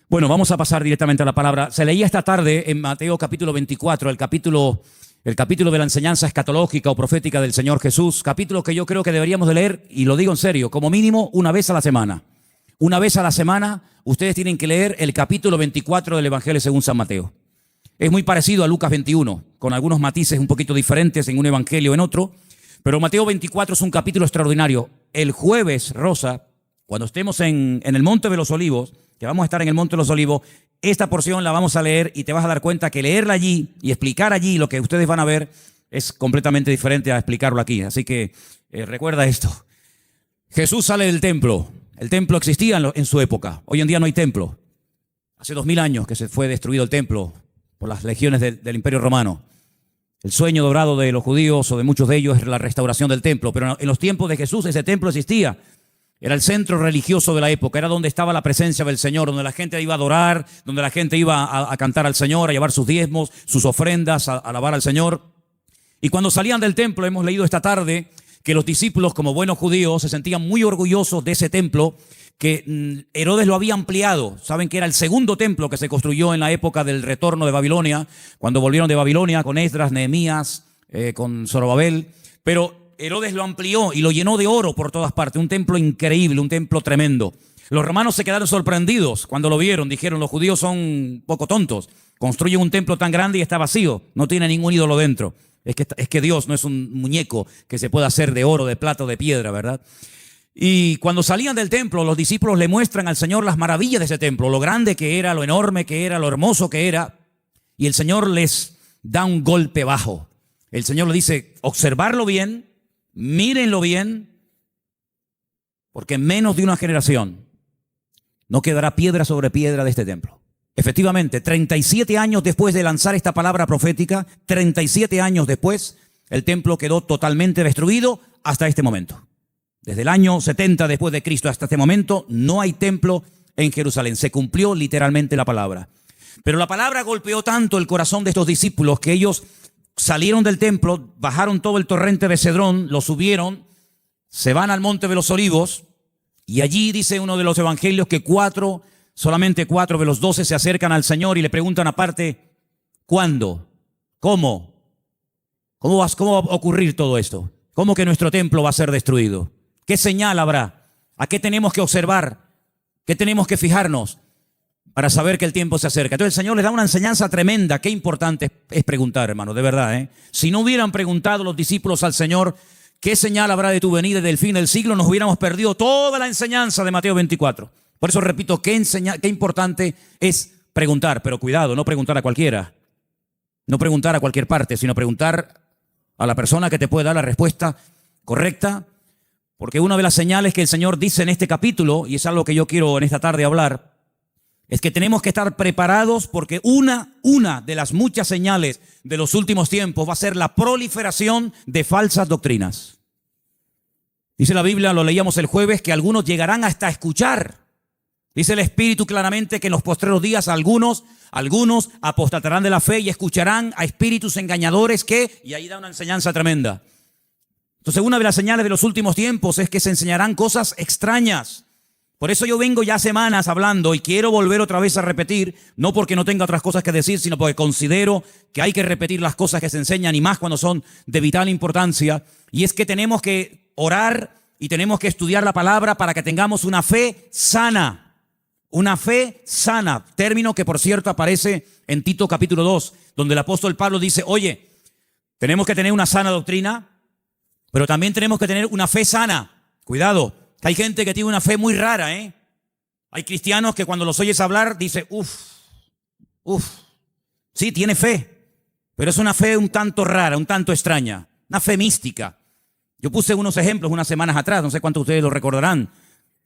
Bueno, vamos a pasar directamente a la palabra. Se leía esta tarde en Mateo capítulo 24, el capítulo de la enseñanza escatológica o profética del Señor Jesús, capítulo que yo creo que deberíamos de leer, y lo digo en serio, como mínimo una vez a la semana. Una vez a la semana ustedes tienen que leer el capítulo 24 del Evangelio según San Mateo. Es muy parecido a Lucas 21, con algunos matices un poquito diferentes en un evangelio o en otro, pero Mateo 24 es un capítulo extraordinario. El jueves, Rosa, cuando estemos en el Monte de los Olivos, que vamos a estar en el Monte de los Olivos, esta porción la vamos a leer y te vas a dar cuenta que leerla allí y explicar allí lo que ustedes van a ver es completamente diferente a explicarlo aquí. Así que recuerda esto. Jesús sale del templo. El templo existía en su época. Hoy en día no hay templo. Hace 2000 años que se fue destruido el templo por las legiones del Imperio Romano. El sueño dorado de los judíos o de muchos de ellos es la restauración del templo. Pero en los tiempos de Jesús ese templo existía. Era el centro religioso de la época, era donde estaba la presencia del Señor, donde la gente iba a adorar, donde la gente iba a cantar al Señor, a llevar sus diezmos, sus ofrendas, a alabar al Señor. Y cuando salían del templo, hemos leído esta tarde que los discípulos, como buenos judíos, se sentían muy orgullosos de ese templo que Herodes lo había ampliado. Saben que era el segundo templo que se construyó en la época del retorno de Babilonia, cuando volvieron de Babilonia con Esdras, Nehemías, con Zorobabel, pero Herodes lo amplió y lo llenó de oro por todas partes, un templo increíble, un templo tremendo. Los romanos se quedaron sorprendidos cuando lo vieron, dijeron, los judíos son un poco tontos, construyen un templo tan grande y está vacío, no tiene ningún ídolo dentro. Es que Dios no es un muñeco que se pueda hacer de oro, de plata o de piedra, ¿verdad? Y cuando salían del templo, los discípulos le muestran al Señor las maravillas de ese templo, lo grande que era, lo enorme que era, lo hermoso que era, y el Señor les da un golpe bajo. El Señor le dice, observarlo bien, mírenlo bien, porque en menos de una generación no quedará piedra sobre piedra de este templo. Efectivamente, 37 años después de lanzar esta palabra profética, 37 años después, el templo quedó totalmente destruido hasta este momento. Desde el año 70 después de Cristo hasta este momento, no hay templo en Jerusalén. Se cumplió literalmente la palabra. Pero la palabra golpeó tanto el corazón de estos discípulos que ellos salieron del templo, bajaron todo el torrente de Cedrón, lo subieron, se van al Monte de los Olivos y allí dice uno de los evangelios que solamente 4 de los 12 se acercan al Señor y le preguntan aparte, ¿cuándo? ¿Cómo? ¿Cómo va a ocurrir todo esto? ¿Cómo que nuestro templo va a ser destruido? ¿Qué señal habrá? ¿A qué tenemos que observar? ¿Qué tenemos que fijarnos para saber que el tiempo se acerca? Entonces el Señor les da una enseñanza tremenda. Qué importante es preguntar, hermano, de verdad. Si no hubieran preguntado los discípulos al Señor, ¿qué señal habrá de tu venida y del fin del siglo? Nos hubiéramos perdido toda la enseñanza de Mateo 24. Por eso repito, qué importante es preguntar. Pero cuidado, no preguntar a cualquiera. No preguntar a cualquier parte, sino preguntar a la persona que te puede dar la respuesta correcta. Porque una de las señales que el Señor dice en este capítulo, y es algo que yo quiero en esta tarde hablar, es que tenemos que estar preparados porque una de las muchas señales de los últimos tiempos va a ser la proliferación de falsas doctrinas. Dice la Biblia, lo leíamos el jueves, que algunos llegarán hasta escuchar. Dice el Espíritu claramente que en los postreros días algunos apostatarán de la fe y escucharán a espíritus engañadores y ahí da una enseñanza tremenda. Entonces una de las señales de los últimos tiempos es que se enseñarán cosas extrañas. Por eso yo vengo ya semanas hablando y quiero volver otra vez a repetir, no porque no tenga otras cosas que decir, sino porque considero que hay que repetir las cosas que se enseñan y más cuando son de vital importancia. Y es que tenemos que orar y tenemos que estudiar la palabra para que tengamos una fe sana. Una fe sana, término que por cierto aparece en Tito capítulo 2, donde el apóstol Pablo dice, oye, tenemos que tener una sana doctrina, pero también tenemos que tener una fe sana. Cuidado. Hay gente que tiene una fe muy rara, Hay cristianos que cuando los oyes hablar, dice, sí, tiene fe, pero es una fe un tanto rara, un tanto extraña, una fe mística. Yo puse unos ejemplos unas semanas atrás, no sé cuántos de ustedes lo recordarán,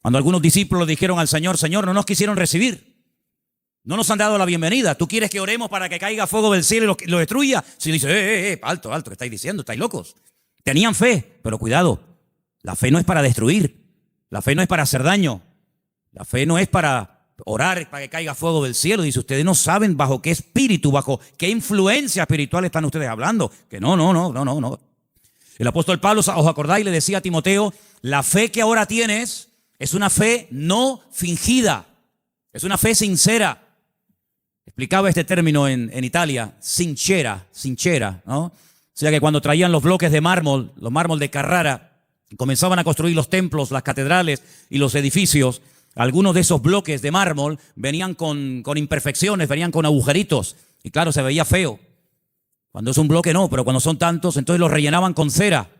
cuando algunos discípulos le dijeron al Señor, Señor, no nos quisieron recibir, no nos han dado la bienvenida, ¿tú quieres que oremos para que caiga fuego del cielo y lo destruya? Si dice, alto, ¿qué estáis diciendo? ¿Estáis locos? Tenían fe, pero cuidado, la fe no es para destruir. La fe no es para hacer daño. La fe no es para orar para que caiga fuego del cielo. Dice, ustedes no saben bajo qué espíritu, bajo qué influencia espiritual están ustedes hablando. Que no. El apóstol Pablo, os acordáis, le decía a Timoteo, la fe que ahora tienes es una fe no fingida. Es una fe sincera. Explicaba este término en Italia, sincera, ¿no? O sea que cuando traían los bloques de mármol, los mármol de Carrara, y comenzaban a construir los templos, las catedrales y los edificios, algunos de esos bloques de mármol venían con imperfecciones, venían con agujeritos. Y claro, se veía feo. Cuando es un bloque no, pero cuando son tantos, entonces los rellenaban con cera.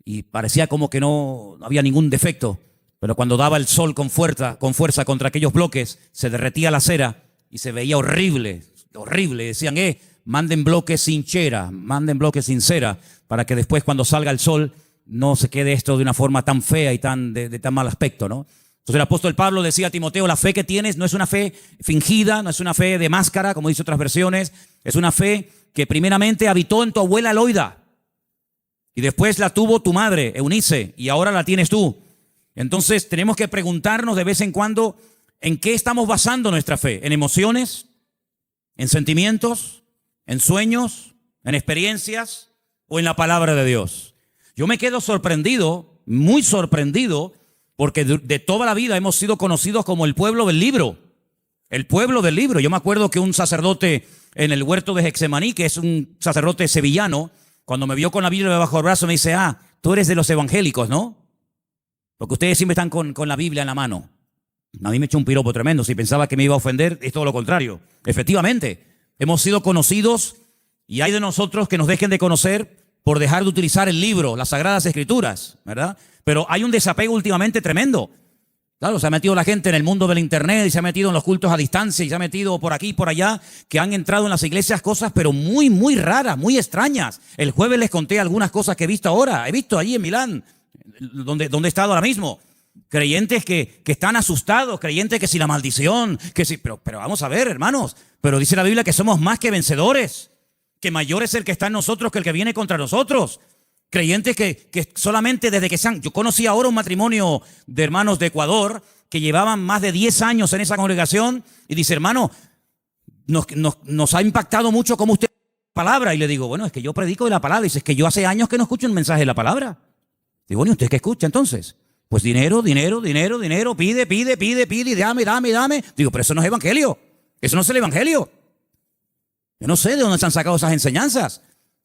Y parecía como que no había ningún defecto. Pero cuando daba el sol con fuerza contra aquellos bloques, se derretía la cera y se veía horrible, horrible. Decían, manden bloques sin cera, manden bloques sin cera, para que después cuando salga el sol no se quede esto de una forma tan fea y de tan mal aspecto, ¿no? Entonces el apóstol Pablo decía a Timoteo, la fe que tienes no es una fe fingida, no es una fe de máscara, como dice otras versiones, es una fe que primeramente habitó en tu abuela Loida y después la tuvo tu madre, Eunice, y ahora la tienes tú. Entonces tenemos que preguntarnos de vez en cuando en qué estamos basando nuestra fe, en emociones, en sentimientos, en sueños, en experiencias o en la palabra de Dios. Yo me quedo sorprendido, muy sorprendido, porque de toda la vida hemos sido conocidos como el pueblo del libro. El pueblo del libro. Yo me acuerdo que un sacerdote en el huerto de Getsemaní, que es un sacerdote sevillano, cuando me vio con la Biblia debajo del brazo me dice, tú eres de los evangélicos, ¿no? Porque ustedes siempre están con la Biblia en la mano. A mí me echó un piropo tremendo. Si pensaba que me iba a ofender, es todo lo contrario. Efectivamente, hemos sido conocidos y hay de nosotros que nos dejen de conocer por dejar de utilizar el libro, las Sagradas Escrituras, ¿verdad? Pero hay un desapego últimamente tremendo. Claro, se ha metido la gente en el mundo del internet y se ha metido en los cultos a distancia y se ha metido por aquí y por allá, que han entrado en las iglesias cosas pero muy, muy raras, muy extrañas. El jueves les conté algunas cosas que he visto ahora. He visto allí en Milán, donde he estado ahora mismo. Creyentes que están asustados, creyentes que si la maldición, que si, pero vamos a ver, hermanos, pero dice la Biblia que somos más que vencedores, que mayor es el que está en nosotros que el que viene contra nosotros. Creyentes que solamente desde que yo conocí ahora un matrimonio de hermanos de Ecuador que llevaban más de 10 años en esa congregación y dice, hermano, nos ha impactado mucho como usted palabra. Y le digo, bueno, es que yo predico de la palabra. Y dice, es que yo hace años que no escucho un mensaje de la palabra. Digo, bueno, ¿y usted qué escucha entonces? Pues dinero, pide, y dame. Digo, pero eso no es evangelio. Eso no es el evangelio. Yo no sé de dónde se han sacado esas enseñanzas.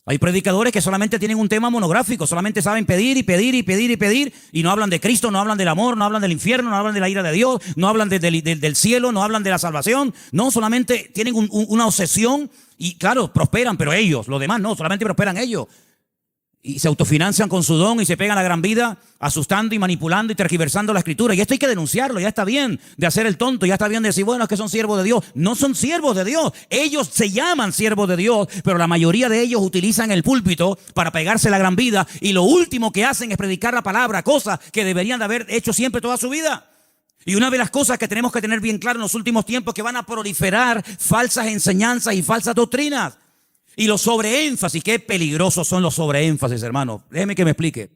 Hay predicadores que solamente tienen un tema monográfico, solamente saben pedir y no hablan de Cristo, no hablan del amor, no hablan del infierno, no hablan de la ira de Dios, no hablan del cielo, no hablan de la salvación. No, solamente tienen una obsesión y claro, prosperan, pero ellos, los demás no, solamente prosperan ellos. Y se autofinancian con su don y se pegan la gran vida asustando y manipulando y tergiversando la escritura. Y esto hay que denunciarlo. Ya está bien de hacer el tonto, ya está bien de decir, bueno, es que son siervos de Dios. No son siervos de Dios. Ellos se llaman siervos de Dios, pero la mayoría de ellos utilizan el púlpito para pegarse la gran vida y lo último que hacen es predicar la palabra, cosa que deberían de haber hecho siempre toda su vida. Y una de las cosas que tenemos que tener bien claro en los últimos tiempos es que van a proliferar falsas enseñanzas y falsas doctrinas. Y los sobreénfasis, qué peligrosos son los sobreénfasis, hermano. Déjeme que me explique.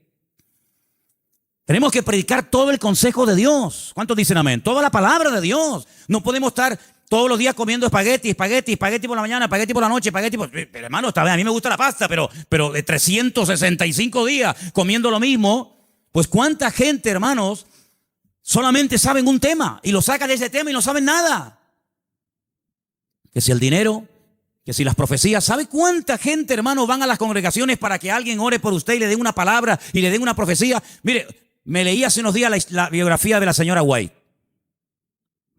Tenemos que predicar todo el consejo de Dios. ¿Cuántos dicen amén? Toda la palabra de Dios. No podemos estar todos los días comiendo espagueti por la mañana, espagueti por la noche, Pero hermano, está bien, a mí me gusta la pasta, pero de 365 días comiendo lo mismo, pues cuánta gente, hermanos, solamente saben un tema y lo sacan de ese tema y no saben nada. Que si el dinero, que si las profecías, ¿sabe cuánta gente, hermano, van a las congregaciones para que alguien ore por usted y le den una palabra y le den una profecía? Mire, me leí hace unos días la biografía de la señora White.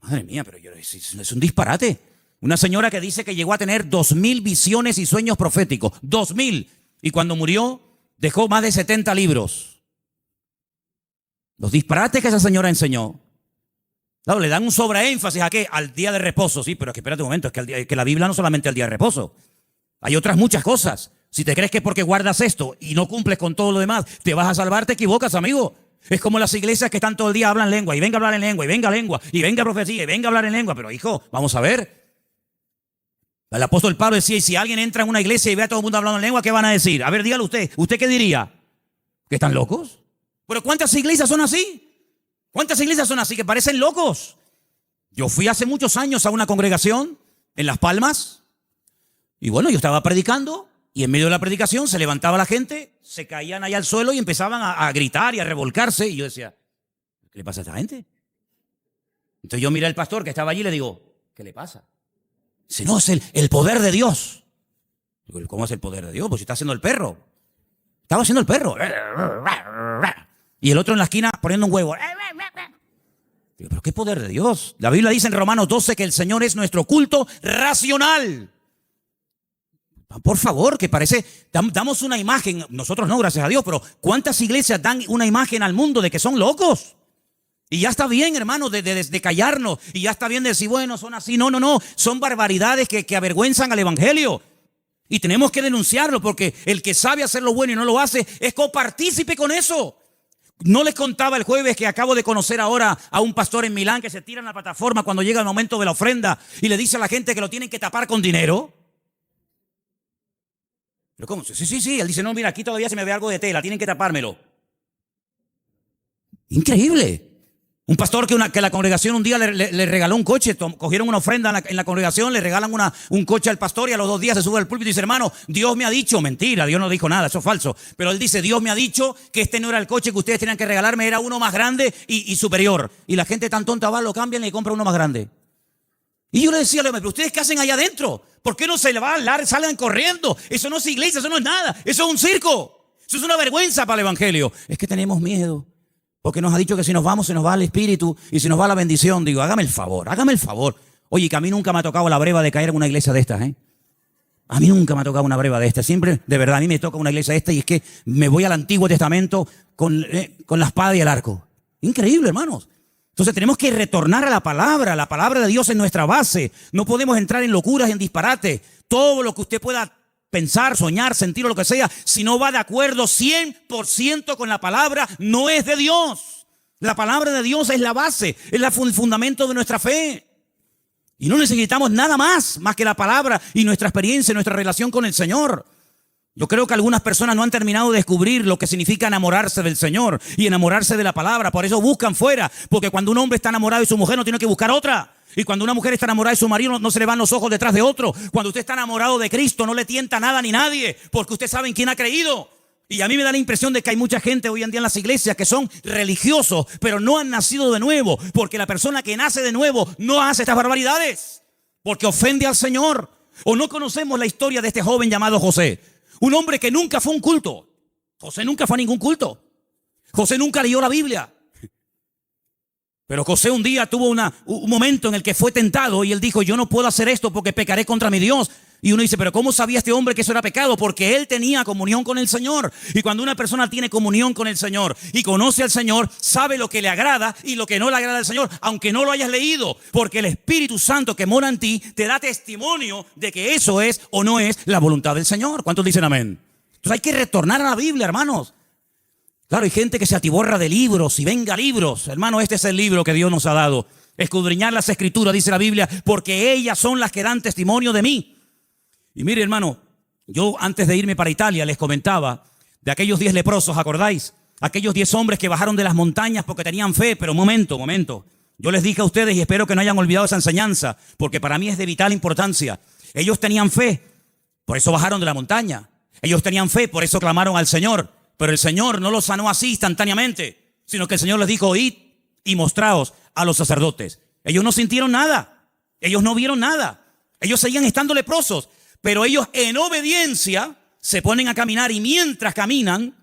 Madre mía, pero es un disparate. Una señora que dice que llegó a tener 2000 visiones y sueños proféticos. 2000. Y cuando murió, dejó más de 70 libros. Los disparates que esa señora enseñó. Claro, le dan un sobreénfasis ¿a qué? Al día de reposo. Sí, pero es que espérate un momento, es que la Biblia no solamente al día de reposo. Hay otras muchas cosas. Si te crees que porque guardas esto y no cumples con todo lo demás, te vas a salvar, te equivocas, amigo. Es como las iglesias que están todo el día hablan lengua, y venga a hablar en lengua, y venga lengua, y venga profecía, y venga a hablar en lengua. Pero hijo, vamos a ver. El apóstol Pablo decía, y si alguien entra en una iglesia y ve a todo el mundo hablando en lengua, ¿qué van a decir? A ver, dígalo usted. ¿Usted qué diría? ¿Que están locos? ¿Pero cuántas iglesias son así? ¿Cuántas iglesias son así que parecen locos? Yo fui hace muchos años a una congregación en Las Palmas y bueno, yo estaba predicando y en medio de la predicación se levantaba la gente, se caían allá al suelo y empezaban a gritar y a revolcarse y yo decía, ¿qué le pasa a esta gente? Entonces yo miré al pastor que estaba allí y le digo, ¿qué le pasa? Dice, no, es el poder de Dios. Digo, ¿cómo es el poder de Dios? Pues si está haciendo el perro. Estaba haciendo el perro. Y el otro en la esquina poniendo un huevo. Digo, ¿pero qué poder de Dios? La Biblia dice en Romanos 12 que el Señor es nuestro culto racional. Por favor, que parece, damos una imagen, nosotros no, gracias a Dios, pero ¿cuántas iglesias dan una imagen al mundo de que son locos? Y ya está bien, hermano, de callarnos. Y ya está bien de decir, bueno, son así. No, son barbaridades que avergüenzan al evangelio. Y tenemos que denunciarlo porque el que sabe hacer lo bueno y no lo hace es copartícipe con eso. No les contaba el jueves que acabo de conocer ahora a un pastor en Milán que se tira en la plataforma cuando llega el momento de la ofrenda y le dice a la gente que lo tienen que tapar con dinero. ¿Pero cómo? Sí. Él dice, no, mira, aquí todavía se me ve algo de tela, tienen que tapármelo. Increíble. Un pastor que la congregación un día le regaló un coche, cogieron una ofrenda en la congregación, le regalan un coche al pastor y a los 2 días se sube al púlpito y dice, hermano, Dios me ha dicho, mentira, Dios no dijo nada, eso es falso. Pero él dice, Dios me ha dicho que este no era el coche que ustedes tenían que regalarme, era uno más grande y superior. Y la gente tan tonta va, lo cambian y le compra uno más grande. Y yo le decía, pero ¿ustedes qué hacen allá adentro? ¿Por qué no se salen corriendo? Eso no es iglesia, eso no es nada, eso es un circo. Eso es una vergüenza para el evangelio. Es que tenemos miedo. Porque nos ha dicho que si nos vamos se nos va el espíritu y si nos va la bendición. Digo, hágame el favor. Oye, que a mí nunca me ha tocado la breva de caer en una iglesia de estas, ¿eh? A mí nunca me ha tocado una breva de estas. Siempre, de verdad, a mí me toca una iglesia de estas y es que me voy al Antiguo Testamento con la espada y el arco. Increíble, hermanos. Entonces tenemos que retornar a la palabra. La palabra de Dios es nuestra base. No podemos entrar en locuras, en disparates. Todo lo que usted pueda pensar, soñar, sentir o lo que sea, si no va de acuerdo 100% con la palabra, no es de Dios. La palabra de Dios es la base, es el fundamento de nuestra fe. Y no necesitamos nada más que la palabra y nuestra experiencia, nuestra relación con el Señor. Yo creo que algunas personas no han terminado de descubrir lo que significa enamorarse del Señor y enamorarse de la palabra. Por eso buscan fuera, porque cuando un hombre está enamorado de su mujer no tiene que buscar otra. Y cuando una mujer está enamorada de su marido no se le van los ojos detrás de otro. Cuando usted está enamorado de Cristo no le tienta nada ni nadie, porque usted sabe en quién ha creído. Y a mí me da la impresión de que hay mucha gente hoy en día en las iglesias que son religiosos, pero no han nacido de nuevo, porque la persona que nace de nuevo no hace estas barbaridades, porque ofende al Señor. O no conocemos la historia de este joven llamado José, un hombre que nunca fue a un culto. José nunca fue a ningún culto. José nunca leyó la Biblia. Pero José un día tuvo un momento en el que fue tentado y él dijo, yo no puedo hacer esto porque pecaré contra mi Dios. Y uno dice, pero ¿cómo sabía este hombre que eso era pecado? Porque él tenía comunión con el Señor. Y cuando una persona tiene comunión con el Señor y conoce al Señor, sabe lo que le agrada y lo que no le agrada al Señor, aunque no lo hayas leído. Porque el Espíritu Santo que mora en ti te da testimonio de que eso es o no es la voluntad del Señor. ¿Cuántos dicen amén? Entonces hay que retornar a la Biblia, hermanos. Claro, hay gente que se atiborra de libros y venga libros. Hermano, este es el libro que Dios nos ha dado. Escudriñar las Escrituras, dice la Biblia, porque ellas son las que dan testimonio de mí. Y mire, hermano, yo antes de irme para Italia les comentaba de aquellos 10 leprosos, ¿acordáis? Aquellos 10 hombres que bajaron de las montañas porque tenían fe. Pero momento. Yo les dije a ustedes y espero que no hayan olvidado esa enseñanza, porque para mí es de vital importancia. Ellos tenían fe, por eso bajaron de la montaña. Ellos tenían fe, por eso clamaron al Señor. Pero el Señor no los sanó así instantáneamente, sino que el Señor les dijo, id y mostraos a los sacerdotes. Ellos no sintieron nada, ellos no vieron nada, ellos seguían estando leprosos, pero ellos en obediencia se ponen a caminar y mientras caminan,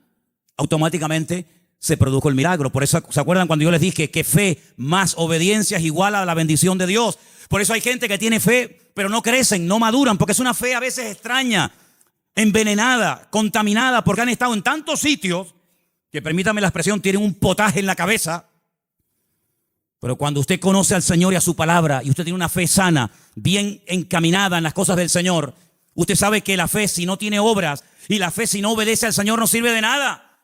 automáticamente se produjo el milagro. Por eso, ¿se acuerdan cuando yo les dije que fe más obediencia es igual a la bendición de Dios? Por eso hay gente que tiene fe, pero no crecen, no maduran, porque es una fe a veces extraña, envenenada, contaminada, porque han estado en tantos sitios que, permítame la expresión, tienen un potaje en la cabeza. Pero cuando usted conoce al Señor y a su palabra y usted tiene una fe sana, bien encaminada en las cosas del Señor, usted sabe que la fe, si no tiene obras y la fe si no obedece al Señor, no sirve de nada.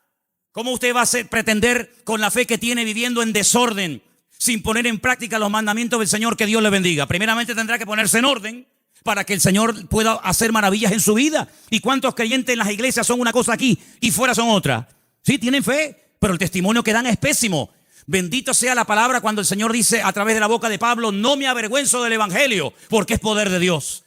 ¿Cómo usted va a pretender con la fe que tiene viviendo en desorden, sin poner en práctica los mandamientos del Señor? Que Dios le bendiga. Primeramente tendrá que ponerse en orden para que el Señor pueda hacer maravillas en su vida. ¿Y cuántos creyentes en las iglesias son una cosa aquí y fuera son otra? Sí, tienen fe, pero el testimonio que dan es pésimo. Bendito sea la palabra cuando el Señor dice a través de la boca de Pablo, no me avergüenzo del evangelio, porque es poder de Dios.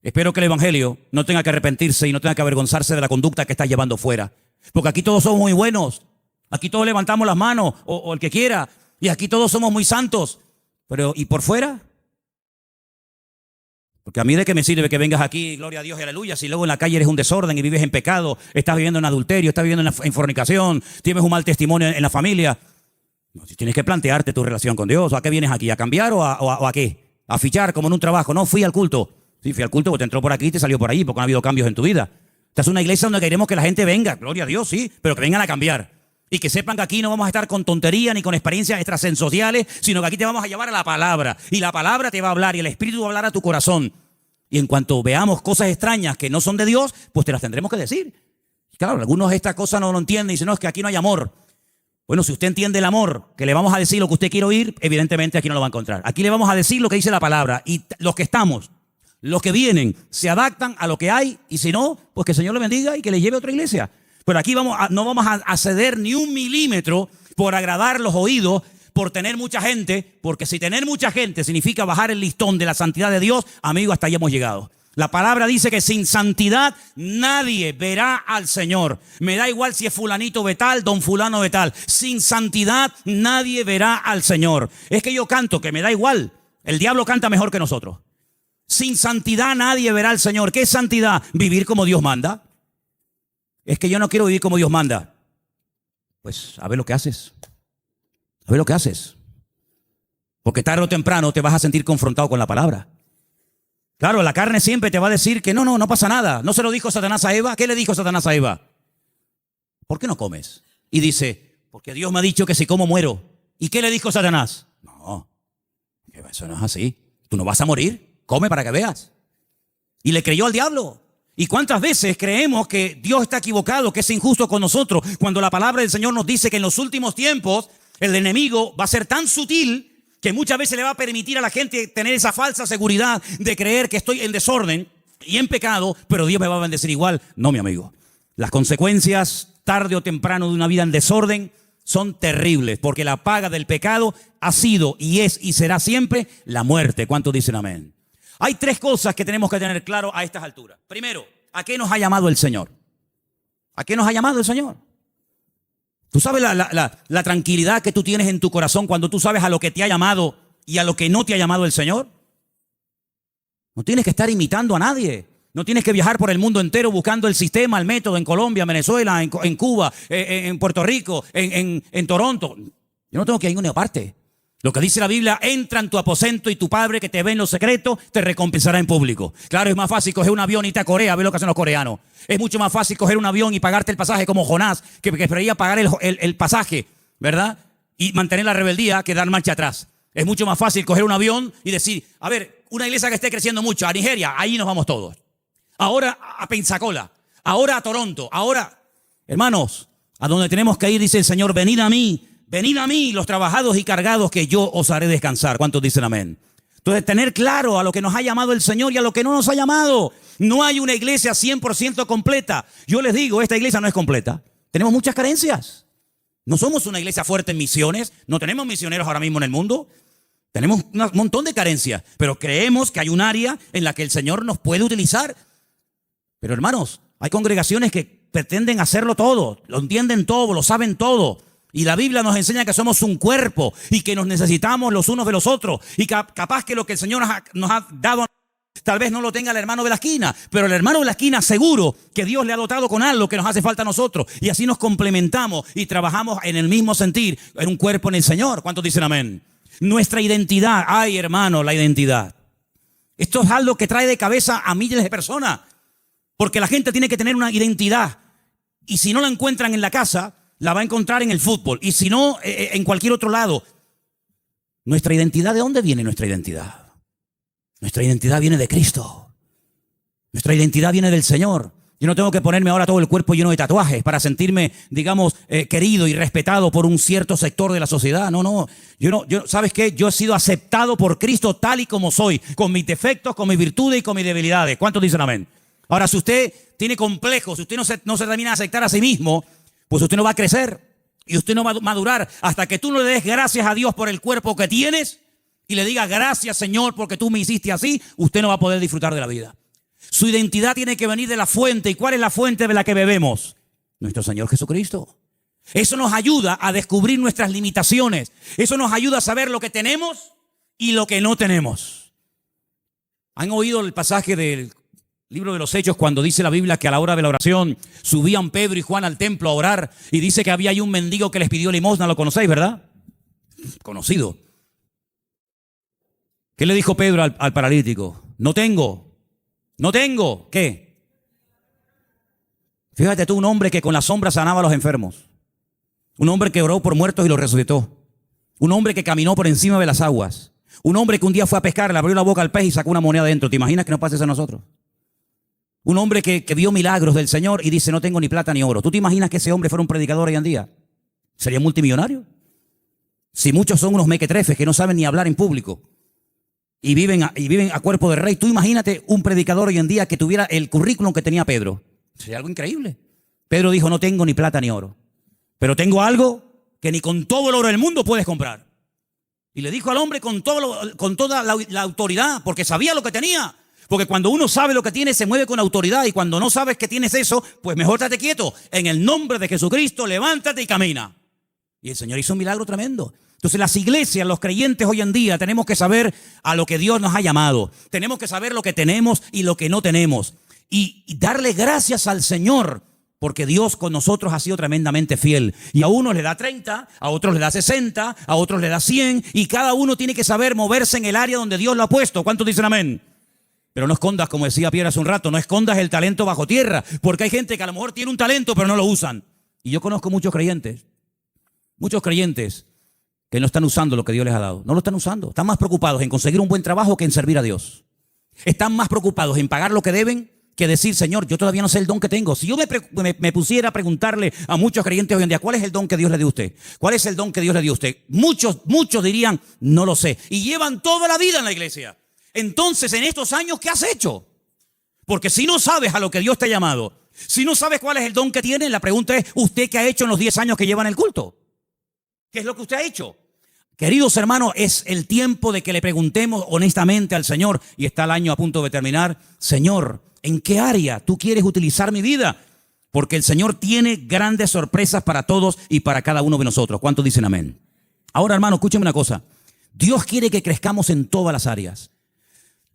Espero que el evangelio no tenga que arrepentirse y no tenga que avergonzarse de la conducta que está llevando fuera. Porque aquí todos somos muy buenos, aquí todos levantamos las manos, o el que quiera, y aquí todos somos muy santos. Pero, ¿y por fuera? Porque a mí de qué me sirve que vengas aquí, gloria a Dios y aleluya, si luego en la calle eres un desorden y vives en pecado, estás viviendo en adulterio, estás viviendo en fornicación, tienes un mal testimonio en la familia. No, si tienes que plantearte tu relación con Dios. ¿A qué vienes aquí? ¿A cambiar o a qué? ¿A fichar como en un trabajo? No, fui al culto. Sí, fui al culto porque te entró por aquí y te salió por allí porque no ha habido cambios en tu vida. Esta es una iglesia donde queremos que la gente venga, gloria a Dios, sí, pero que vengan a cambiar. Y que sepan que aquí no vamos a estar con tontería ni con experiencias extrasensoriales, sino que aquí te vamos a llevar a la palabra. Y la palabra te va a hablar y el Espíritu va a hablar a tu corazón. Y en cuanto veamos cosas extrañas que no son de Dios, pues te las tendremos que decir. Claro, algunos esta cosa no lo entienden y dicen, no, es que aquí no hay amor. Bueno, si usted entiende el amor, que le vamos a decir lo que usted quiere oír, evidentemente aquí no lo va a encontrar. Aquí le vamos a decir lo que dice la palabra. Y los que estamos, los que vienen, se adaptan a lo que hay. Y si no, pues que el Señor le bendiga y que le lleve a otra iglesia. Pero aquí no vamos a ceder ni un milímetro por agradar los oídos, por tener mucha gente, porque si tener mucha gente significa bajar el listón de la santidad de Dios, amigo, hasta ahí hemos llegado. La palabra dice que sin santidad nadie verá al Señor. Me da igual si es fulanito de tal, don fulano de tal. Sin santidad nadie verá al Señor. Es que yo canto, que me da igual. El diablo canta mejor que nosotros. Sin santidad nadie verá al Señor. ¿Qué es santidad? Vivir como Dios manda. Es que yo no quiero vivir como Dios manda. Pues a ver lo que haces. A ver lo que haces. Porque tarde o temprano te vas a sentir confrontado con la palabra. Claro, la carne siempre te va a decir que no pasa nada. ¿No se lo dijo Satanás a Eva? ¿Qué le dijo Satanás a Eva? ¿Por qué no comes? Y dice, porque Dios me ha dicho que si como muero. ¿Y qué le dijo Satanás? No, eso no es así. Tú no vas a morir. Come para que veas. Y le creyó al diablo. ¿Y cuántas veces creemos que Dios está equivocado, que es injusto con nosotros, cuando la palabra del Señor nos dice que en los últimos tiempos el enemigo va a ser tan sutil que muchas veces le va a permitir a la gente tener esa falsa seguridad de creer que estoy en desorden y en pecado, pero Dios me va a bendecir igual? No, mi amigo. Las consecuencias, tarde o temprano, de una vida en desorden son terribles, porque la paga del pecado ha sido y es y será siempre la muerte. ¿Cuántos dicen amén? Hay tres cosas que tenemos que tener claro a estas alturas. Primero, ¿a qué nos ha llamado el Señor? ¿A qué nos ha llamado el Señor? ¿Tú sabes la tranquilidad que tú tienes en tu corazón cuando tú sabes a lo que te ha llamado y a lo que no te ha llamado el Señor? No tienes que estar imitando a nadie. No tienes que viajar por el mundo entero buscando el sistema, el método en Colombia, en Venezuela, en Cuba, en Puerto Rico, en Toronto. Yo no tengo que ir a ninguna parte. Lo que dice la Biblia, entra en tu aposento y tu Padre que te ve en lo secreto te recompensará en público. Claro, es más fácil coger un avión y irte a Corea a ver lo que hacen los coreanos. Es mucho más fácil coger un avión y pagarte el pasaje como Jonás, que prefería pagar el pasaje, ¿verdad? Y mantener la rebeldía que dar marcha atrás. Es mucho más fácil coger un avión y decir, a ver, una iglesia que esté creciendo mucho, a Nigeria, ahí nos vamos todos. Ahora a Pensacola, ahora a Toronto, ahora, hermanos, a donde tenemos que ir, dice el Señor, venid a mí los trabajados y cargados, que yo os haré descansar. ¿Cuántos dicen amén? Entonces, tener claro a lo que nos ha llamado el Señor y a lo que no nos ha llamado. No hay una iglesia 100% completa. Yo les digo, esta iglesia no es completa. Tenemos muchas carencias. No somos una iglesia fuerte en misiones. No tenemos misioneros ahora mismo en el mundo. Tenemos un montón de carencias. Pero creemos que hay un área en la que el Señor nos puede utilizar. Pero hermanos, hay congregaciones que pretenden hacerlo todo. Lo entienden todo, lo saben todo. Y la Biblia nos enseña que somos un cuerpo y que nos necesitamos los unos de los otros. Y capaz que lo que el Señor nos ha dado, tal vez no lo tenga el hermano de la esquina, pero el hermano de la esquina seguro que Dios le ha dotado con algo que nos hace falta a nosotros. Y así nos complementamos y trabajamos en el mismo sentir, en un cuerpo en el Señor. ¿Cuántos dicen amén? Nuestra identidad, ay hermano, la identidad. Esto es algo que trae de cabeza a miles de personas. Porque la gente tiene que tener una identidad. Y si no la encuentran en la casa, la va a encontrar en el fútbol. Y si no, en cualquier otro lado. ¿Nuestra identidad? ¿De dónde viene nuestra identidad? Nuestra identidad viene de Cristo. Nuestra identidad viene del Señor. Yo no tengo que ponerme ahora todo el cuerpo lleno de tatuajes para sentirme, digamos, querido y respetado por un cierto sector de la sociedad. No. ¿Sabes qué? Yo he sido aceptado por Cristo tal y como soy, con mis defectos, con mis virtudes y con mis debilidades. ¿Cuántos dicen amén? Ahora, si usted tiene complejos, si usted no se termina de aceptar a sí mismo, pues usted no va a crecer y usted no va a madurar hasta que tú no le des gracias a Dios por el cuerpo que tienes y le digas gracias, Señor, porque tú me hiciste así. Usted no va a poder disfrutar de la vida. Su identidad tiene que venir de la fuente. ¿Y cuál es la fuente de la que bebemos? Nuestro Señor Jesucristo. Eso nos ayuda a descubrir nuestras limitaciones. Eso nos ayuda a saber lo que tenemos y lo que no tenemos. ¿Han oído el pasaje del libro de los Hechos cuando dice la Biblia que a la hora de la oración subían Pedro y Juan al templo a orar y dice que había ahí un mendigo que les pidió limosna? Lo conocéis, ¿verdad? Conocido. ¿Qué le dijo Pedro al paralítico? No tengo. ¿Qué? Fíjate tú, un hombre que con la sombra sanaba a los enfermos. Un hombre que oró por muertos y los resucitó. Un hombre que caminó por encima de las aguas. Un hombre que un día fue a pescar, le abrió la boca al pez y sacó una moneda dentro. ¿Te imaginas que nos pase eso a nosotros? Un hombre que vio milagros del Señor y dice, no tengo ni plata ni oro. ¿Tú te imaginas que ese hombre fuera un predicador hoy en día? ¿Sería multimillonario? Si muchos son unos mequetrefes que no saben ni hablar en público y viven a cuerpo de rey, tú imagínate un predicador hoy en día que tuviera el currículum que tenía Pedro. Sería algo increíble. Pedro dijo, no tengo ni plata ni oro, pero tengo algo que ni con todo el oro del mundo puedes comprar. Y le dijo al hombre con toda la autoridad, porque sabía lo que tenía. Porque cuando uno sabe lo que tiene, se mueve con autoridad. Y cuando no sabes que tienes eso, pues mejor estate quieto. En el nombre de Jesucristo, levántate y camina. Y el Señor hizo un milagro tremendo. Entonces las iglesias, los creyentes hoy en día, tenemos que saber a lo que Dios nos ha llamado. Tenemos que saber lo que tenemos y lo que no tenemos. Y darle gracias al Señor, porque Dios con nosotros ha sido tremendamente fiel. Y a unos le da 30, a otros le da 60, a otros le da 100. Y cada uno tiene que saber moverse en el área donde Dios lo ha puesto. ¿Cuántos dicen amén? Pero no escondas, como decía Pierre hace un rato, no escondas el talento bajo tierra. Porque hay gente que a lo mejor tiene un talento, pero no lo usan. Y yo conozco muchos creyentes que no están usando lo que Dios les ha dado. No lo están usando. Están más preocupados en conseguir un buen trabajo que en servir a Dios. Están más preocupados en pagar lo que deben que decir, Señor, yo todavía no sé el don que tengo. Si yo me pusiera a preguntarle a muchos creyentes hoy en día, ¿cuál es el don que Dios le dio a usted? ¿Cuál es el don que Dios le dio a usted? Muchos dirían, no lo sé. Y llevan toda la vida en la iglesia. Entonces, en estos años, ¿qué has hecho? Porque si no sabes a lo que Dios te ha llamado, si no sabes cuál es el don que tienes, la pregunta es, ¿usted qué ha hecho en los 10 años que lleva en el culto? ¿Qué es lo que usted ha hecho? Queridos hermanos, es el tiempo de que le preguntemos honestamente al Señor, y está el año a punto de terminar, Señor, ¿en qué área tú quieres utilizar mi vida? Porque el Señor tiene grandes sorpresas para todos y para cada uno de nosotros. ¿Cuántos dicen amén? Ahora, hermano, escúcheme una cosa. Dios quiere que crezcamos en todas las áreas.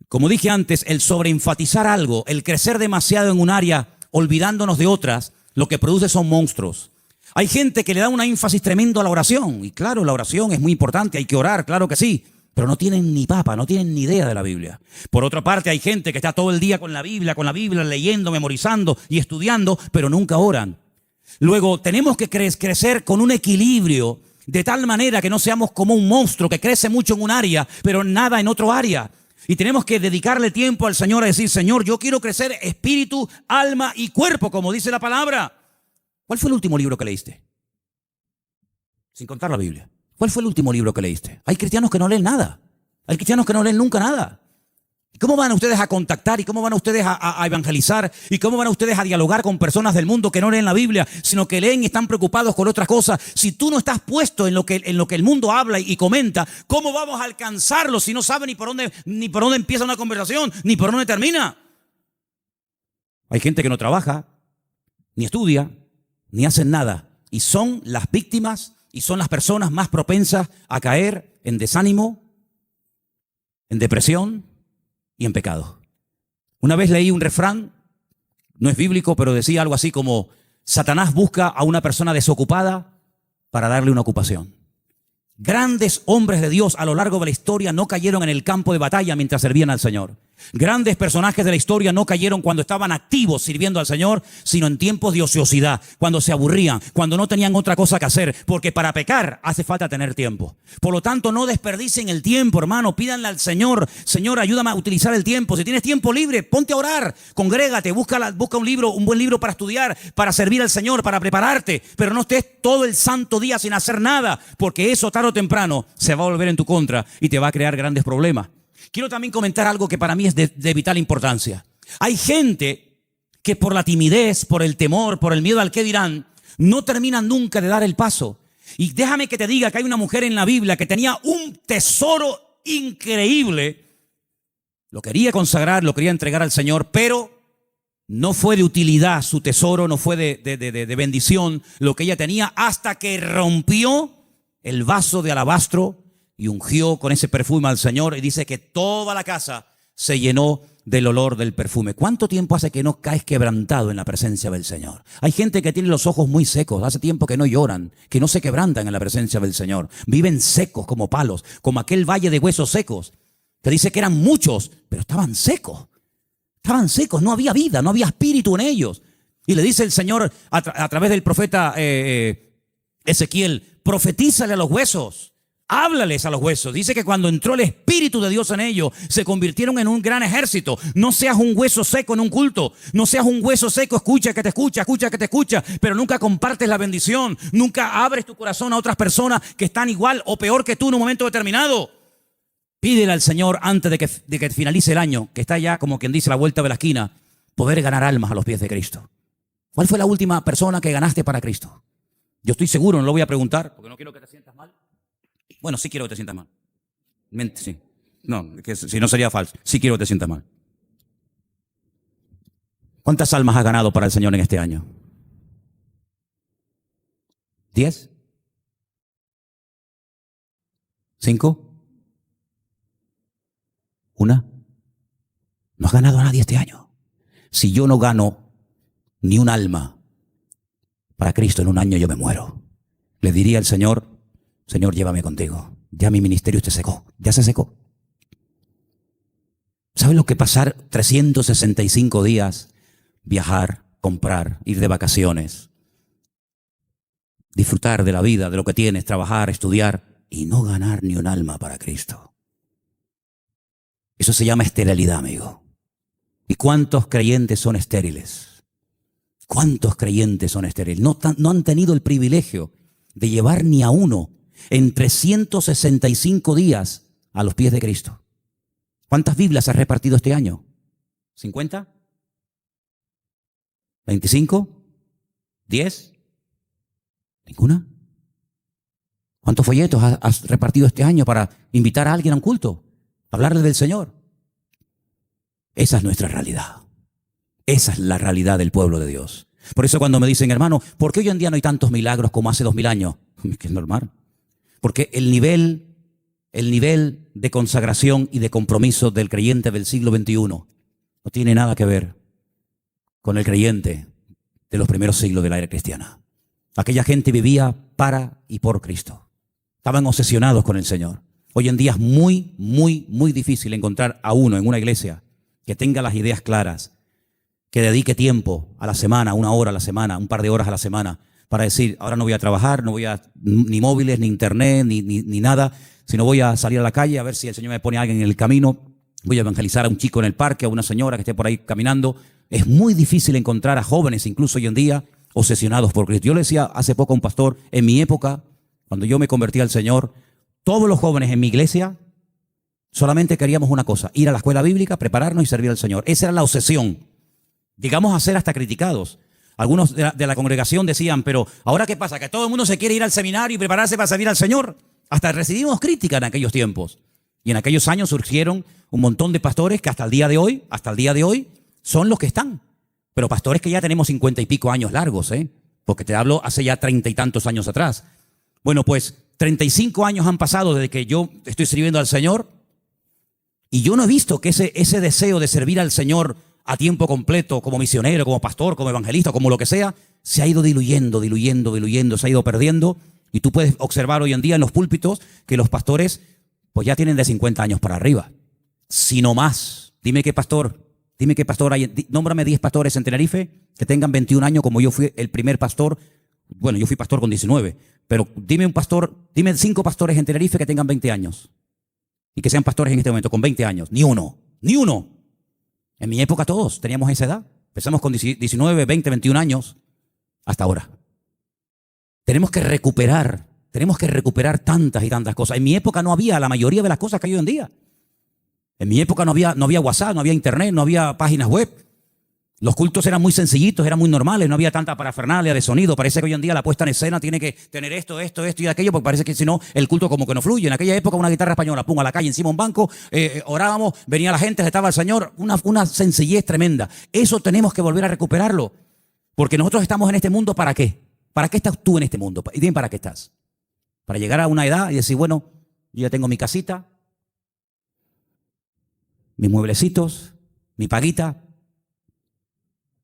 Como dije antes, el sobreenfatizar algo, el crecer demasiado en un área, olvidándonos de otras, lo que produce son monstruos. Hay gente que le da un énfasis tremendo a la oración. Y claro, la oración es muy importante, hay que orar, claro que sí. Pero no tienen ni papa, no tienen ni idea de la Biblia. Por otra parte, hay gente que está todo el día con la Biblia, leyendo, memorizando y estudiando, pero nunca oran. Luego, tenemos que crecer con un equilibrio, de tal manera que no seamos como un monstruo que crece mucho en un área, pero nada en otro área. Y tenemos que dedicarle tiempo al Señor a decir, Señor, yo quiero crecer espíritu, alma y cuerpo, como dice la palabra. ¿Cuál fue el último libro que leíste? Sin contar la Biblia. ¿Cuál fue el último libro que leíste? Hay cristianos que no leen nada. Hay cristianos que no leen nunca nada. ¿Cómo van ustedes a contactar y cómo van ustedes a evangelizar y cómo van ustedes a dialogar con personas del mundo que no leen la Biblia, sino que leen y están preocupados con otras cosas? Si tú no estás puesto en lo que el mundo habla y comenta, ¿cómo vamos a alcanzarlo si no sabe ni por dónde empieza una conversación, ni por dónde termina? Hay gente que no trabaja, ni estudia, ni hacen nada. Y son las víctimas y son las personas más propensas a caer en desánimo, en depresión y en pecado. Una vez leí un refrán, no es bíblico, pero decía algo así como, Satanás busca a una persona desocupada para darle una ocupación. Grandes hombres de Dios a lo largo de la historia no cayeron en el campo de batalla mientras servían al Señor. Grandes personajes de la historia no cayeron cuando estaban activos sirviendo al Señor, sino en tiempos de ociosidad, cuando se aburrían, cuando no tenían otra cosa que hacer, porque para pecar hace falta tener tiempo. Por lo tanto, no desperdicien el tiempo, hermano. Pídanle al Señor, Señor, ayúdame a utilizar el tiempo. Si tienes tiempo libre, ponte a orar, congrégate, busca un buen libro para estudiar, para servir al Señor, para prepararte, pero no estés todo el santo día sin hacer nada, porque eso tarde o temprano se va a volver en tu contra y te va a crear grandes problemas. Quiero también comentar algo que para mí es de vital importancia. Hay gente que por la timidez, por el temor, por el miedo al qué dirán, no terminan nunca de dar el paso. Y déjame que te diga que hay una mujer en la Biblia que tenía un tesoro increíble. Lo quería consagrar, lo quería entregar al Señor, pero no fue de utilidad su tesoro, no fue de bendición lo que ella tenía hasta que rompió el vaso de alabastro y ungió con ese perfume al Señor y dice que toda la casa se llenó del olor del perfume. ¿Cuánto tiempo hace que no caes quebrantado en la presencia del Señor? Hay gente que tiene los ojos muy secos, hace tiempo que no lloran, que no se quebrantan en la presencia del Señor. Viven secos como palos, como aquel valle de huesos secos, que dice que eran muchos, pero estaban secos. Estaban secos, no había vida, no había espíritu en ellos. Y le dice el Señor a través del profeta Ezequiel, profetízale a los huesos. Háblales a los huesos. Dice que cuando entró el Espíritu de Dios en ellos, se convirtieron en un gran ejército. No seas un hueso seco en un culto. No seas un hueso seco, escucha que te escucha, escucha que te escucha, pero nunca compartes la bendición. Nunca abres tu corazón a otras personas que están igual o peor que tú en un momento determinado. Pídele al Señor antes de que finalice el año, que está ya como quien dice a la vuelta de la esquina, poder ganar almas a los pies de Cristo. ¿Cuál fue la última persona que ganaste para Cristo? Yo estoy seguro, no lo voy a preguntar, porque no quiero que te sientas mal. Bueno, sí quiero que te sientas mal. Sí. No, que si no sería falso. Sí quiero que te sientas mal. ¿Cuántas almas has ganado para el Señor en este año? ¿10? ¿5? ¿1? No has ganado a nadie este año. Si yo no gano ni un alma para Cristo en un año, yo me muero. Le diría al Señor, Señor, llévame contigo. Ya mi ministerio se secó. Ya se secó. ¿Sabes lo que pasar 365 días? Viajar, comprar, ir de vacaciones, disfrutar de la vida, de lo que tienes, trabajar, estudiar y no ganar ni un alma para Cristo. Eso se llama esterilidad, amigo. ¿Y cuántos creyentes son estériles? ¿Cuántos creyentes son estériles? No han tenido el privilegio de llevar ni a uno en 365 días a los pies de Cristo. ¿Cuántas Biblias has repartido este año? ¿50? ¿25? ¿10? ¿Ninguna? ¿Cuántos folletos has repartido este año para invitar a alguien a un culto? Hablarle del Señor. Esa es nuestra realidad. Esa es la realidad del pueblo de Dios. Por eso cuando me dicen, hermano, ¿por qué hoy en día no hay tantos milagros como hace 2000 años? Que es normal. Porque el nivel de consagración y de compromiso del creyente del siglo XXI no tiene nada que ver con el creyente de los primeros siglos de la era cristiana. Aquella gente vivía para y por Cristo. Estaban obsesionados con el Señor. Hoy en día es muy, muy, muy difícil encontrar a uno en una iglesia que tenga las ideas claras, que dedique tiempo a la semana, 1 hora a la semana, un par de horas a la semana, para decir, ahora no voy a trabajar, no voy a ni móviles, ni internet, ni nada, sino voy a salir a la calle a ver si el Señor me pone a alguien en el camino, voy a evangelizar a un chico en el parque, a una señora que esté por ahí caminando. Es muy difícil encontrar a jóvenes, incluso hoy en día, obsesionados por Cristo. Yo le decía hace poco a un pastor, en mi época, cuando yo me convertí al Señor, todos los jóvenes en mi iglesia solamente queríamos una cosa, ir a la escuela bíblica, prepararnos y servir al Señor. Esa era la obsesión. Llegamos a ser hasta criticados. Algunos de la congregación decían, pero ¿ahora qué pasa? ¿Que todo el mundo se quiere ir al seminario y prepararse para servir al Señor? Hasta recibimos crítica en aquellos tiempos. Y en aquellos años surgieron un montón de pastores que hasta el día de hoy, son los que están. Pero pastores que ya tenemos 50 y pico años largos, porque te hablo hace ya 30 y tantos años atrás. Bueno, pues 35 años han pasado desde que yo estoy sirviendo al Señor y yo no he visto que ese deseo de servir al Señor a tiempo completo, como misionero, como pastor, como evangelista, como lo que sea, se ha ido diluyendo, se ha ido perdiendo. Y tú puedes observar hoy en día en los púlpitos que los pastores pues ya tienen de 50 años para arriba, si no más. Dime qué pastor hay, nómbrame 10 pastores en Tenerife que tengan 21 años como yo fui el primer pastor. Bueno, yo fui pastor con 19, pero dime 5 pastores en Tenerife que tengan 20 años y que sean pastores en este momento con 20 años. Ni uno. En mi época todos teníamos esa edad. Empezamos con 19, 20, 21 años hasta ahora. Tenemos que recuperar tantas y tantas cosas. En mi época no había la mayoría de las cosas que hay hoy en día. En mi época no había WhatsApp, no había internet, no había páginas web. Los cultos eran muy sencillitos, eran muy normales, no había tanta parafernalia de sonido. Parece que hoy en día la puesta en escena tiene que tener esto y aquello, porque parece que si no, el culto como que no fluye. En aquella época una guitarra española, pum, a la calle, encima de un banco, orábamos, venía la gente, estaba el Señor, una sencillez tremenda. Eso tenemos que volver a recuperarlo, porque nosotros estamos en este mundo, ¿para qué? ¿Para qué estás tú en este mundo? Y dime, ¿para qué estás? Para llegar a una edad y decir, bueno, Yo ya tengo mi casita, mis mueblecitos, mi paguita.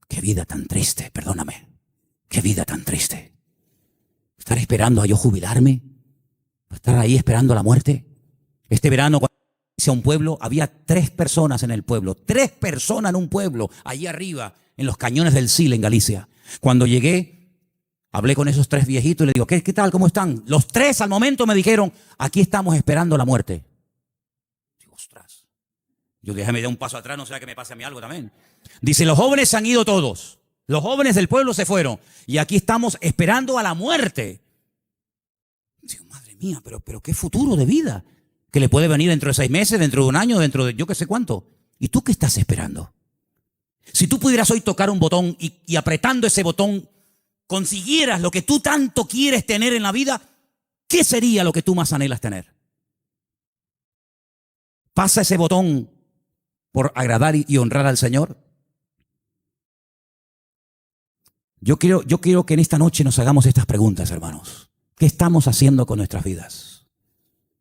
Qué vida tan triste, perdóname. Qué vida tan triste. Estar esperando a yo jubilarme, estar ahí esperando la muerte. Este verano, cuando hice a un pueblo, había 3 personas en el pueblo. 3 personas en un pueblo, allí arriba, en los cañones del Sil, en Galicia. Cuando llegué, hablé con esos 3 viejitos y les digo, ¿qué tal? ¿Cómo están? Los 3 al momento me dijeron, aquí estamos esperando la muerte. Digo, ostras. Yo déjame dar un paso atrás, no sea que me pase a mí algo también. Dice, los jóvenes se han ido todos. Los jóvenes del pueblo se fueron. Y aquí estamos esperando a la muerte. Digo, madre mía, pero qué futuro de vida. Que le puede venir dentro de 6 meses, dentro de un año, dentro de yo qué sé cuánto. ¿Y tú qué estás esperando? Si tú pudieras hoy tocar un botón y apretando ese botón consiguieras lo que tú tanto quieres tener en la vida, ¿qué sería lo que tú más anhelas tener? ¿Pasa ese botón por agradar y honrar al Señor? Yo quiero que en esta noche nos hagamos estas preguntas, hermanos. ¿Qué estamos haciendo con nuestras vidas?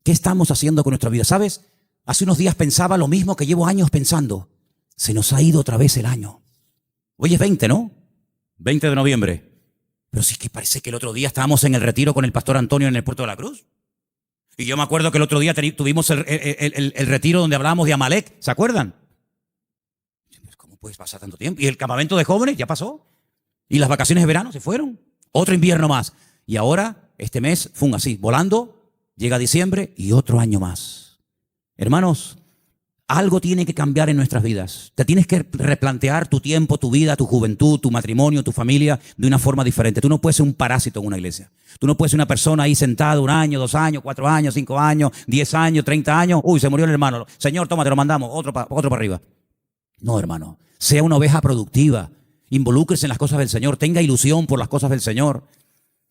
¿Qué estamos haciendo con nuestras vidas? ¿Sabes? Hace unos días pensaba lo mismo que llevo años pensando. Se nos ha ido otra vez el año. Hoy es 20, ¿no? 20 de noviembre. Pero sí que parece que el otro día estábamos en el retiro con el pastor Antonio en el Puerto de la Cruz. Y yo me acuerdo que el otro día tuvimos el retiro donde hablábamos de Amalek. ¿Se acuerdan? ¿Cómo puedes pasar tanto tiempo? Y el campamento de jóvenes ya pasó. Y las vacaciones de verano se fueron. Otro invierno más. Y ahora, este mes, así, volando, llega diciembre y otro año más. Hermanos, algo tiene que cambiar en nuestras vidas. Te tienes que replantear tu tiempo, tu vida, tu juventud, tu matrimonio, tu familia de una forma diferente. Tú no puedes ser un parásito en una iglesia. Tú no puedes ser una persona ahí sentada 1 año, 2 años, 4 años, 5 años, 10 años, 30 años. Uy, se murió el hermano. Señor, toma, te lo mandamos. Otro para arriba. No, hermano. Sea una oveja productiva. Involúcrese en las cosas del Señor. Tenga ilusión por las cosas del Señor.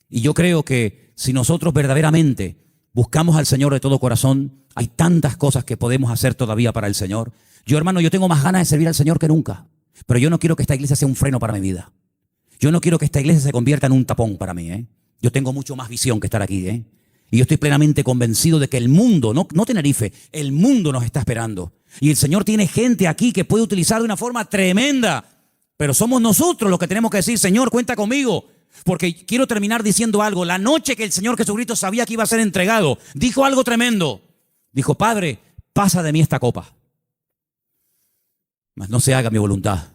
Y yo creo que si nosotros verdaderamente buscamos al Señor de todo corazón, hay tantas cosas que podemos hacer todavía para el Señor. Yo, hermano, yo tengo más ganas de servir al Señor que nunca. Pero yo no quiero que esta iglesia sea un freno para mi vida. Yo no quiero que esta iglesia se convierta en un tapón para mí. Yo tengo mucho más visión que estar aquí. Y yo estoy plenamente convencido de que el mundo, no Tenerife, el mundo nos está esperando. Y el Señor tiene gente aquí que puede utilizar de una forma tremenda. Pero somos nosotros los que tenemos que decir, Señor, cuenta conmigo. Porque quiero terminar diciendo algo. La noche que el Señor Jesucristo sabía que iba a ser entregado, dijo algo tremendo. Dijo, Padre, pasa de mí esta copa. Mas no se haga mi voluntad,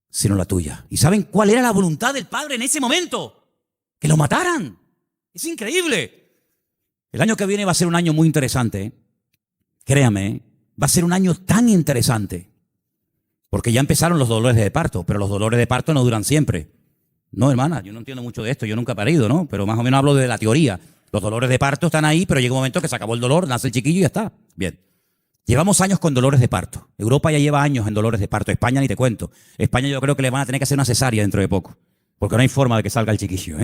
sino la tuya. ¿Y saben cuál era la voluntad del Padre en ese momento? Que lo mataran. Es increíble. El año que viene va a ser un año muy interesante. Créame, va a ser un año tan interesante. Porque ya empezaron los dolores de parto, pero los dolores de parto no duran siempre. No, hermana, yo no entiendo mucho de esto, yo nunca he parido, ¿no? Pero más o menos hablo de la teoría. Los dolores de parto están ahí, pero llega un momento que se acabó el dolor, nace el chiquillo y ya está. Bien. Llevamos años con dolores de parto. Europa ya lleva años en dolores de parto. España ni te cuento. España yo creo que le van a tener que hacer una cesárea dentro de poco. Porque no hay forma de que salga el chiquillo,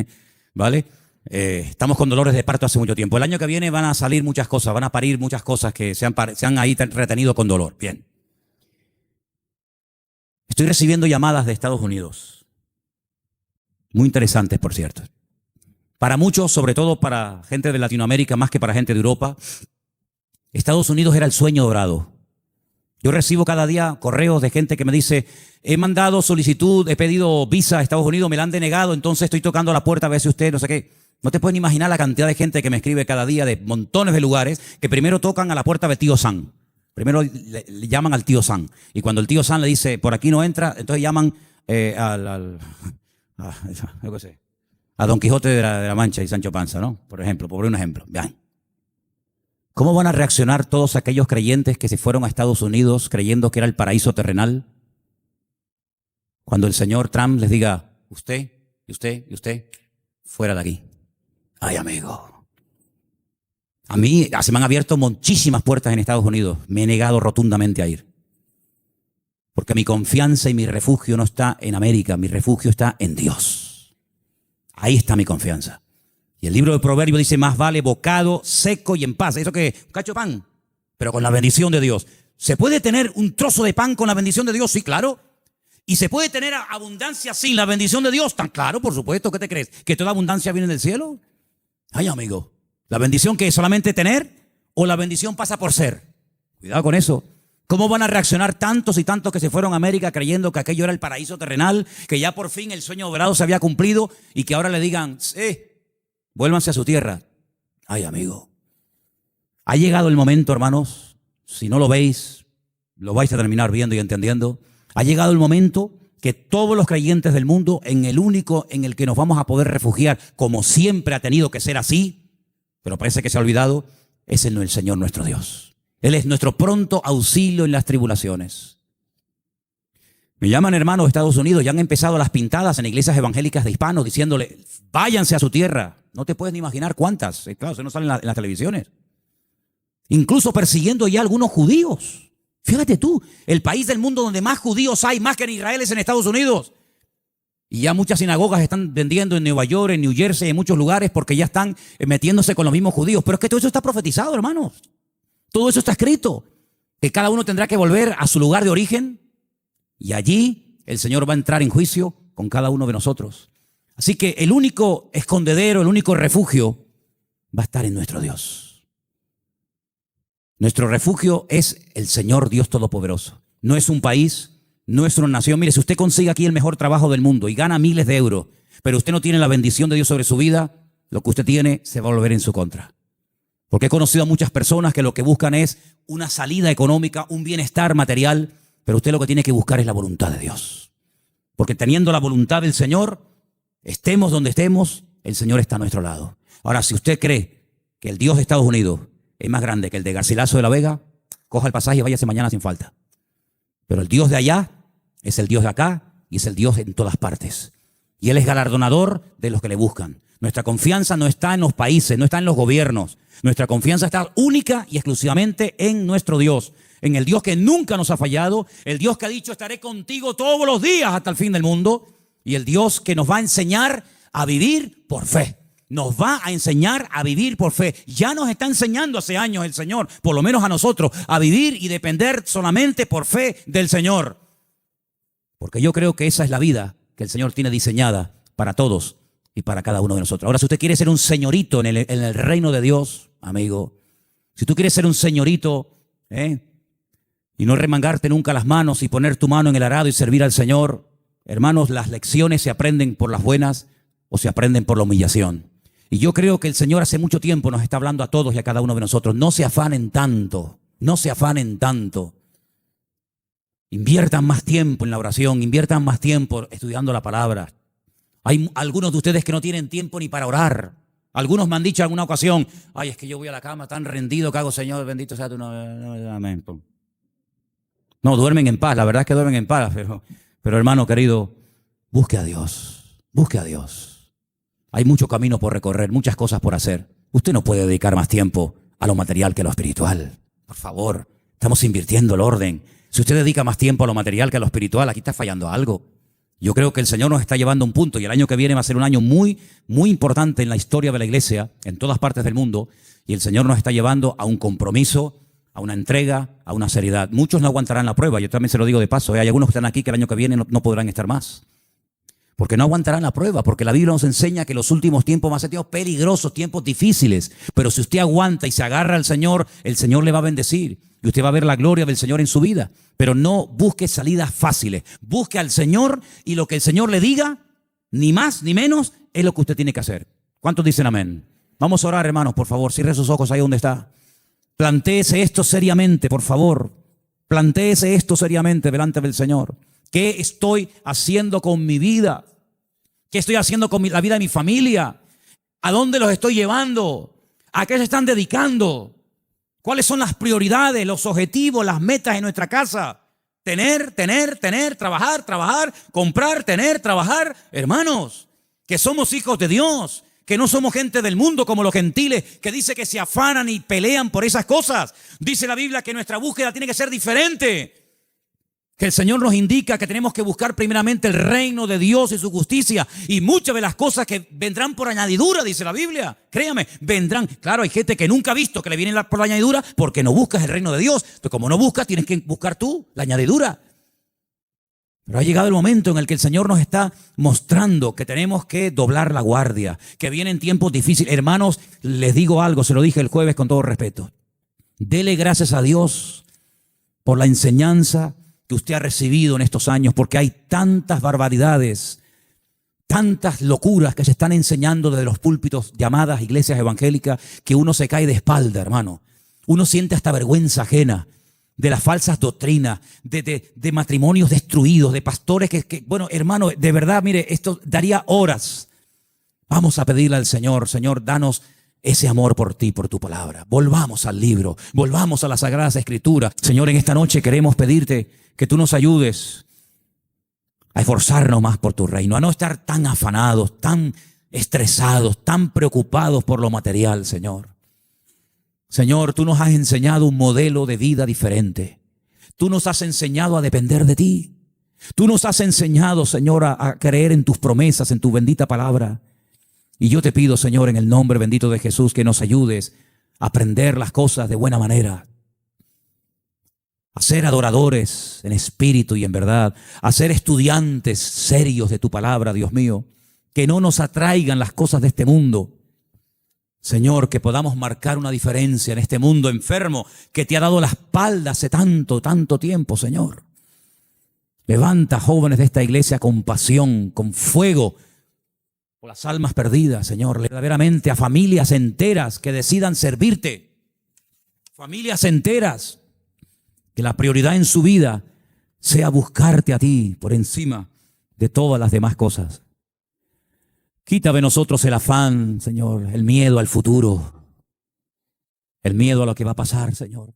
¿vale? Estamos con dolores de parto hace mucho tiempo. El año que viene van a salir muchas cosas, van a parir muchas cosas que se han ahí retenido con dolor. Bien. Estoy recibiendo llamadas de Estados Unidos. Muy interesantes, por cierto. Para muchos, sobre todo para gente de Latinoamérica, más que para gente de Europa, Estados Unidos era el sueño dorado. Yo recibo cada día correos de gente que me dice, he mandado solicitud, he pedido visa a Estados Unidos, me la han denegado, entonces estoy tocando la puerta a ver si usted, no sé qué. No te puedes ni imaginar la cantidad de gente que me escribe cada día de montones de lugares que primero tocan a la puerta de tío Sam. Primero le llaman al tío Sam. Y cuando el tío Sam le dice, por aquí no entra, entonces llaman a Don Quijote de la Mancha y Sancho Panza, ¿no? Por ejemplo, por un ejemplo. Bien. ¿Cómo van a reaccionar todos aquellos creyentes que se fueron a Estados Unidos creyendo que era el paraíso terrenal? Cuando el señor Trump les diga, usted, y usted, y usted, fuera de aquí. Ay, amigo. A mí se me han abierto muchísimas puertas en Estados Unidos. Me he negado rotundamente a ir. Porque mi confianza y mi refugio no está en América. Mi refugio está en Dios. Ahí está mi confianza. Y el libro de Proverbios dice, más vale bocado seco y en paz. ¿Eso qué? Un cacho de pan, pero con la bendición de Dios. ¿Se puede tener un trozo de pan con la bendición de Dios? Sí, claro. ¿Y se puede tener abundancia sin la bendición de Dios? Tan claro, por supuesto. ¿Qué te crees? ¿Que toda abundancia viene del cielo? Ay, amigo. La bendición que es solamente tener, o la bendición pasa por ser? Cuidado con eso. ¿Cómo van a reaccionar tantos y tantos que se fueron a América creyendo que aquello era el paraíso terrenal, que ya por fin el sueño dorado se había cumplido y que ahora le digan, vuélvanse a su tierra? Ay, amigo, ha llegado el momento, hermanos, si no lo veis, lo vais a terminar viendo y entendiendo. Ha llegado el momento que todos los creyentes del mundo, en el único en el que nos vamos a poder refugiar, como siempre ha tenido que ser así, pero parece que se ha olvidado, es en el Señor nuestro Dios. Él es nuestro pronto auxilio en las tribulaciones. Me llaman hermanos de Estados Unidos, ya han empezado las pintadas en iglesias evangélicas de hispanos diciéndole, váyanse a su tierra. No te puedes ni imaginar cuántas. Claro, eso no sale en las televisiones. Incluso persiguiendo ya a algunos judíos. Fíjate tú, el país del mundo donde más judíos hay, más que en Israel, es en Estados Unidos. Y ya muchas sinagogas están vendiendo en Nueva York, en New Jersey, en muchos lugares, porque ya están metiéndose con los mismos judíos. Pero es que todo eso está profetizado, hermanos. Todo eso está escrito. Que cada uno tendrá que volver a su lugar de origen. Y allí el Señor va a entrar en juicio con cada uno de nosotros. Así que el único escondedero, el único refugio va a estar en nuestro Dios. Nuestro refugio es el Señor Dios Todopoderoso. No es un país, no es una nación. Mire, si usted consigue aquí el mejor trabajo del mundo y gana miles de euros, pero usted no tiene la bendición de Dios sobre su vida, lo que usted tiene se va a volver en su contra. Porque he conocido a muchas personas que lo que buscan es una salida económica, un bienestar material, pero usted lo que tiene que buscar es la voluntad de Dios. Porque teniendo la voluntad del Señor, estemos donde estemos, el Señor está a nuestro lado. Ahora, si usted cree que el Dios de Estados Unidos es más grande que el de Garcilaso de la Vega, coja el pasaje y váyase mañana sin falta. Pero el Dios de allá es el Dios de acá y es el Dios en todas partes. Y Él es galardonador de los que le buscan. Nuestra confianza no está en los países, no está en los gobiernos. Nuestra confianza está única y exclusivamente en nuestro Dios. En el Dios que nunca nos ha fallado. El Dios que ha dicho, estaré contigo todos los días hasta el fin del mundo. Y el Dios que nos va a enseñar a vivir por fe. Nos va a enseñar a vivir por fe. Ya nos está enseñando hace años el Señor, por lo menos a nosotros, a vivir y depender solamente por fe del Señor. Porque yo creo que esa es la vida que el Señor tiene diseñada para todos y para cada uno de nosotros. Ahora, si usted quiere ser un señorito en el reino de Dios, amigo, si tú quieres ser un señorito, y no remangarte nunca las manos y poner tu mano en el arado y servir al Señor, hermanos, las lecciones se aprenden por las buenas o se aprenden por la humillación. Y yo creo que el Señor hace mucho tiempo nos está hablando a todos y a cada uno de nosotros. No se afanen tanto, no se afanen tanto. Inviertan más tiempo en la oración, inviertan más tiempo estudiando la palabra. Hay algunos de ustedes que no tienen tiempo ni para orar. Algunos me han dicho en alguna ocasión, ay, es que yo voy a la cama tan rendido que hago, Señor, bendito sea tu nombre. Amén. No, duermen en paz, la verdad es que duermen en paz, pero hermano querido, busque a Dios, busque a Dios. Hay mucho camino por recorrer, muchas cosas por hacer. Usted no puede dedicar más tiempo a lo material que a lo espiritual. Por favor, estamos invirtiendo el orden. Si usted dedica más tiempo a lo material que a lo espiritual, aquí está fallando algo. Yo creo que el Señor nos está llevando a un punto y el año que viene va a ser un año muy, muy importante en la historia de la iglesia, en todas partes del mundo, y el Señor nos está llevando a un compromiso, a una entrega, a una seriedad. Muchos no aguantarán la prueba, yo también se lo digo de paso. Hay algunos que están aquí que el año que viene no podrán estar más. Porque no aguantarán la prueba, porque la Biblia nos enseña que los últimos tiempos van a ser tiempos peligrosos, tiempos difíciles. Pero si usted aguanta y se agarra al Señor, el Señor le va a bendecir. Y usted va a ver la gloria del Señor en su vida. Pero no busque salidas fáciles. Busque al Señor y lo que el Señor le diga, ni más ni menos, es lo que usted tiene que hacer. ¿Cuántos dicen amén? Vamos a orar, hermanos, por favor. Cierre sus ojos ahí donde está. Plantéese esto seriamente, por favor. Plantéese esto seriamente delante del Señor. ¿Qué estoy haciendo con mi vida? ¿Qué estoy haciendo con la vida de mi familia? ¿A dónde los estoy llevando? ¿A qué se están dedicando? ¿Cuáles son las prioridades, los objetivos, las metas en nuestra casa? Tener, trabajar, comprar, trabajar. Hermanos, que somos hijos de Dios, que no somos gente del mundo como los gentiles, que dice que se afanan y pelean por esas cosas. Dice la Biblia que nuestra búsqueda tiene que ser diferente. Que el Señor nos indica que tenemos que buscar primeramente el reino de Dios y su justicia. Y muchas de las cosas que vendrán por añadidura, dice la Biblia. Créame, vendrán. Claro, hay gente que nunca ha visto que le vienen por la añadidura porque no buscas el reino de Dios. Entonces, como no buscas, tienes que buscar tú la añadidura. Pero ha llegado el momento en el que el Señor nos está mostrando que tenemos que doblar la guardia, que vienen tiempos difíciles. Hermanos, les digo algo, se lo dije el jueves con todo respeto. Dele gracias a Dios por la enseñanza que usted ha recibido en estos años, porque hay tantas barbaridades, tantas locuras que se están enseñando desde los púlpitos llamadas iglesias evangélicas, que uno se cae de espalda, hermano. Uno siente hasta vergüenza ajena de las falsas doctrinas, de matrimonios destruidos, de pastores bueno, hermano, de verdad, mire, esto daría horas. Vamos a pedirle al Señor, Señor, danos ese amor por ti, por tu palabra. Volvamos al libro, volvamos a las Sagradas Escrituras. Señor, en esta noche queremos pedirte que tú nos ayudes a esforzarnos más por tu reino, a no estar tan afanados, tan estresados, tan preocupados por lo material, Señor. Señor, tú nos has enseñado un modelo de vida diferente. Tú nos has enseñado a depender de ti. Tú nos has enseñado, Señor, a creer en tus promesas, en tu bendita palabra. Y yo te pido, Señor, en el nombre bendito de Jesús, que nos ayudes a aprender las cosas de buena manera, a ser adoradores en espíritu y en verdad, a ser estudiantes serios de tu palabra, Dios mío, que no nos atraigan las cosas de este mundo. Señor, que podamos marcar una diferencia en este mundo enfermo que te ha dado la espalda hace tanto, tanto tiempo, Señor. Levanta jóvenes de esta iglesia con pasión, con fuego, por las almas perdidas, Señor, verdaderamente a familias enteras que decidan servirte. Familias enteras, que la prioridad en su vida sea buscarte a ti por encima de todas las demás cosas. Quita de nosotros el afán, Señor, el miedo al futuro, el miedo a lo que va a pasar, Señor.